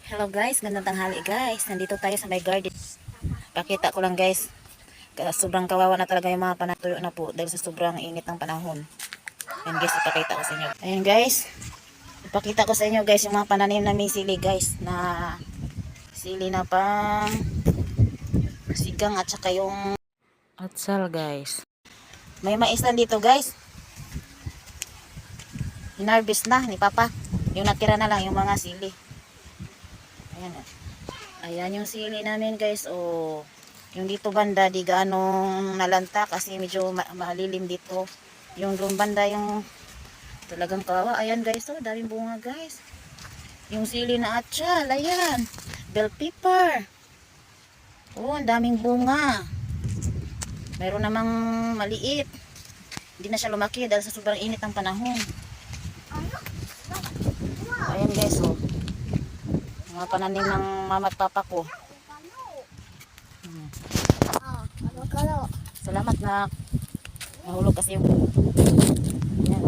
Hello guys, gandang tanghali guys. Nandito tayo sa my garden. Pakita ko lang guys. Sobrang kawawa na talaga yung mga panatuyo na po dahil sa sobrang init ng panahon. Ayan guys, ipakita ko sa inyo. Ayan guys, ipakita ko sa inyo guys yung mga pananim na may sili guys. Na sili na pang sigang at saka yung atsal guys. May mais na dito guys. Hinarvest na ni Papa. Yung natira na lang yung mga sili. Ayan. Ayan yung sili namin guys. O yung dito banda di gaanong nalanta kasi medyo malilim dito. Yung doon banda yung talagang kawawa. Ayan guys, oh, daming bunga guys. Yung sili na atsal, ayan. Bell pepper. Oh, ang daming bunga. Meron namang maliit. Hindi na siya lumaki dahil sa sobrang init ng panahon. Ayan guys, oh. Mga pananim ng mama at papa ko. Salamat na nahulog kasi yung yan.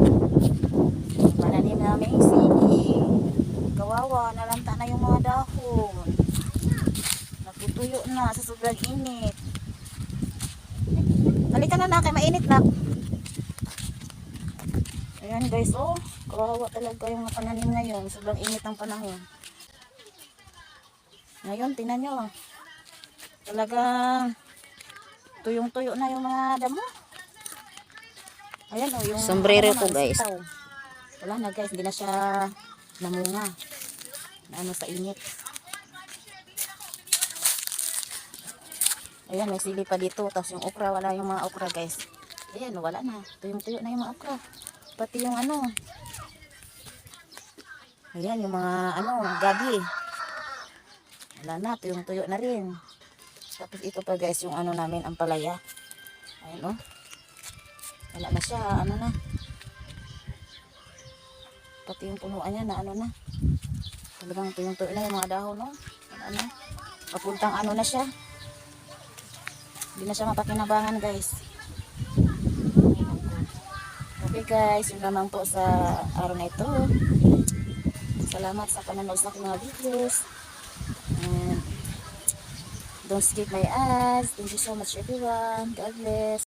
Pananim namin sili. Kawawa, nalanta na yung mga dahon. Natutuyo na sa sobrang init. Halika na kay mainit na. Ayan guys, oh. Kawawa talaga yung mga pananim ngayon. Sobrang init ng panahon. Ngayon, tingnan nyo. Talagang tuyong-tuyo na yung mga damo. Ayan o, yung sombrero ko guys. Wala na guys, hindi na siya namunga. Ano sa init. Ayan, may sili pa dito. Tapos yung okra, wala yung mga okra guys. Ayan, wala na. Tuyong-tuyo na yung mga okra. Pati yung ano. Ayan, yung mga ano, gabi. Wala na, tuyong-tuyo na rin. Tapos ito pa guys, yung ano namin, ang palaya. Ayan o. Wala na siya, ano na. Pati yung punuan niya na ano na. Talagang tuyong-tuyo na yung mga dahon, no? Wala na. Papuntang ano na siya. Hindi na siya mapakinabangan guys. Okay guys, yun naman po sa araw na ito. Salamat sa panonood sa aking mga videos. And don't skip my ads. Thank you so much everyone. God bless.